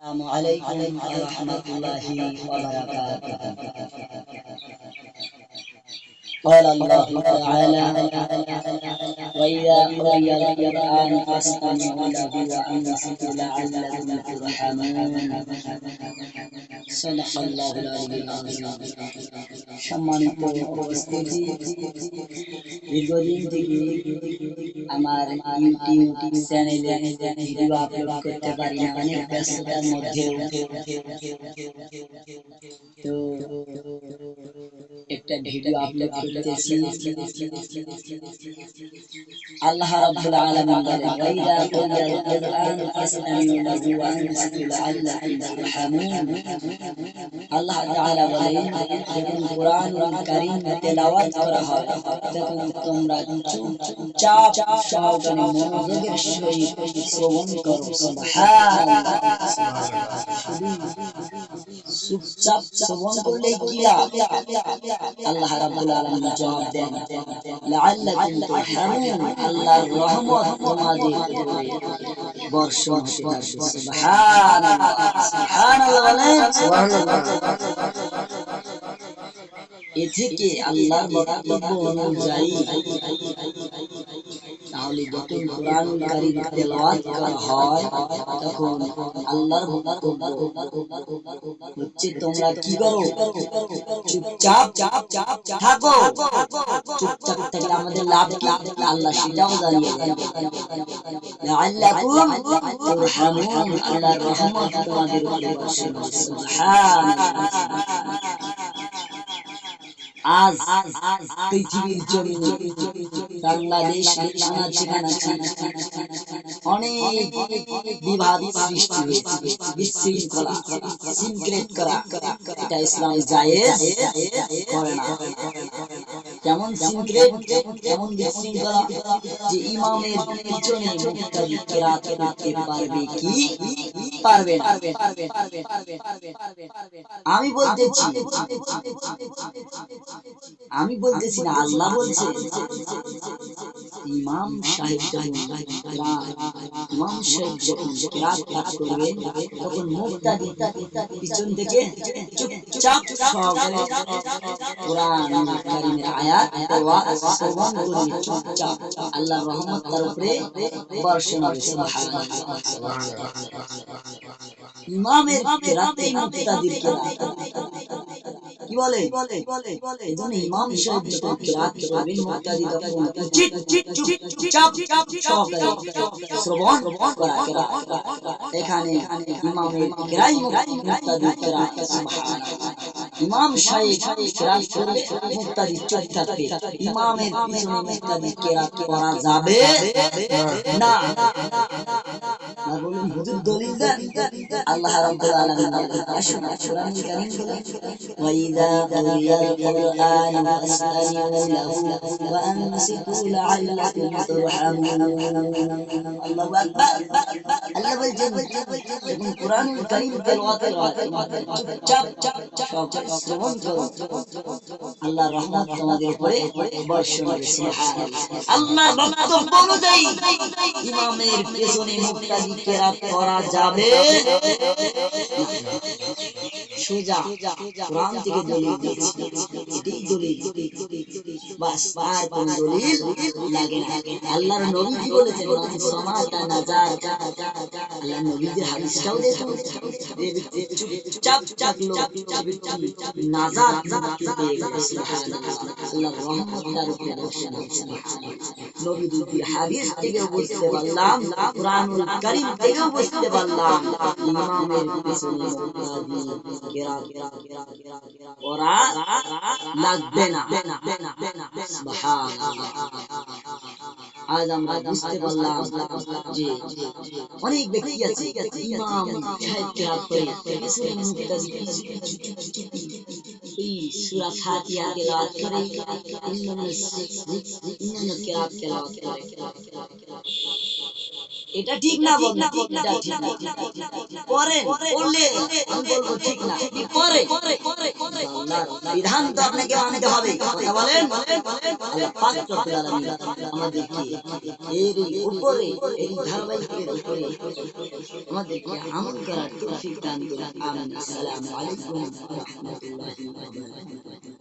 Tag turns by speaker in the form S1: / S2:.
S1: عليكم ورحمة الله وبركاته. قال الله تعالى: وإذا قرئ القرآن فاستمعوا له وأنصتوا لعلكم ترحمون. صدق الله العلي العظيم. সম্মানিত উপস্থিতি, দীর্ঘদিন থেকে আমার ইউটিউব চ্যানেলে ভিডিও আপলোড করতে পারি না, অনেক ব্যস্ততার মধ্যেও। তো একটা ভিডিও আপলোড করতেছি। আল্লাহ রাব্বুল আলামিন বলেন: ওয়াইদা কুরিয়াল কুরআন ফাসতামিউ লাহু ওয়া আনসিতু লাআল্লাকুম তুরহামুন। আল্লাহ তাআলা বলেন, যখন কোরআনুল কারীম তেলাওয়াত করা হয় তখন তোমরা চুপচাপ সহকারে মনোযোগের সহিত শ্রবণ করো। সুবহানাল্লাহ। চুপচাপ শ্রবণ করলেই কি লাভ? আল্লাহ রাব্বুল আলামিন জবাব দেন, লাআল্লাকুম তুরহামুন, আল্লাহর রহমত তোমাদের উপরে বর্ষণ হতে থাকবে। সুবহানাল্লাহ, সুবহানাল্লাহ বলেন, সুবহানাল্লাহ। এ থেকে আল্লাহর বক্তব্য অনুযায়ী তাহলে যখন কোরআনুল কারীম তেলাওয়াত করা হয় তখন আল্লাহর বক্তব্য হচ্ছে তোমরা কি করো? চুপচাপ থাকো। চুপচাপ থাকলে আমাদের লাভ কি? আল্লাহ সেটাও জানিয়ে দেন, লাআল্লাকুম তুরহামুন, আল্লাহর রহমত তোমাদের উপরে বর্ষণ হবে। সুবহানাল্লাহ। আজ পৃথিবীর জমিনে বাংলাদেশ অনেক বিবাদ সৃষ্টি হয়েছে, বিশৃঙ্খলা, সিনক্রেট করা, এটা ইসলাম জায়েজ করে না। কেমন সিনক্রেট, কেমন বিশৃঙ্খলা? যে ইমামের পিছনে মুক্তাদি কিরাত করতে পারবে কি পারবে না? আমি বলতেছি না, আল্লাহ বলছে ইমাম সাহেব যখন কিরাত পাঠ করবেন তখন মুক্তাদি পিছন থেকে চুপচাপ সহকারে কোরআন কারীমের আয়াত শ্রবণ করবে। চুপচাপ, আল্লাহর রহমত তার উপরে বর্ষণ হবে। সুবহানাল্লাহ। ইমামের কিরাতেই মুক্তাদির কিরাত কি বলে? এজন্য ইমাম সাহেব যখন কিরাত করবেন মুক্তাদি তখন চুপচাপ সহকারে শ্রবণ করা কিরাত। এখানে ইমামের কিরাই মুক্তাদি কিরাত। সুবহানাল্লাহ। ইমাম সাহেব কিরাত করলে মুক্তাদি চুপ থাকবে, ইমামের পিছনে মুক্তাদি কিরাত করা যাবে না। না বলুন হুজুর দলিল দেন। আল্লাহ রাব্বুল আলামিন বলেন, আসুন কোরআনুল কারীম বলেন, ওয়াইদা কুরিয়াল কুরআন ফাসতামিউ লাহু ওয়া আনসিতু লাআল্লাকুম তুরহামুন। আল্লাহু আকবার। আল্লাহ বলছেন, যখন কোরআনুল কারীম তেলাওয়াত হয় চুপচাপ শ্রবণ করো, আল্লাহর রহমত তোমাদের উপরে বর্ষণ হবে। সুবহানাল্লাহ। আল্লাহর বক্তব্য অনুযায়ী ইমামের পেছনে মুক্তাদি কিরাত করা যাবে সোজা কোরআন থেকে দলিল দিয়েছি, এটাই দলিল, বাস আর কোন দলিল লাগে না। আল্লাহর নবী কি বলেছেন? সমাতা নাজার। আল্লাহর নবীদের হাদিসটাও দেখুন, চুপচাপ থাকলো নাজাত পেয়ে গেল। সুবহানাল্লাহ। আল্লাহর রহমত তার উপরে বর্ষণ হচ্ছে। নবীদের হাদিস থেকে বুঝতে পারলাম, কোরআনুল কারীম থেকে বুঝতে পারলাম, ইমামের পিছনে মুক্তাদি কিরাত করা লাগবে না। সুবহানাল্লাহ। আজ আমরা বুঝতে পারলাম যে অনেক ব্যক্তি আছে ইমাম সাহেব কিরাত করে পিছনে মুক্তাদি এই সূরা ফাতিহা তেলাওয়াত করে, অন্যান্য কিরাত তেলাওয়াত করে। এটা ঠিক না বন্ধু, এটা ঠিক না। করেন, করলে আমি বলবো ঠিক না, কি করে আল্লাহর বিধান তো আপনাকে মানতে হবে। কথা বলেন, আল্লাহ পাক রব্বুল আলামিন আমাদেরকে এর উপরে, এই ধারাবাহিকের উপরে আমাদেরকে আমল করার তৌফিক দান করুন। আমিন। আসসালামু আলাইকুম ওয়া রাহমাতুল্লাহি ওয়া বারাকাতুহু।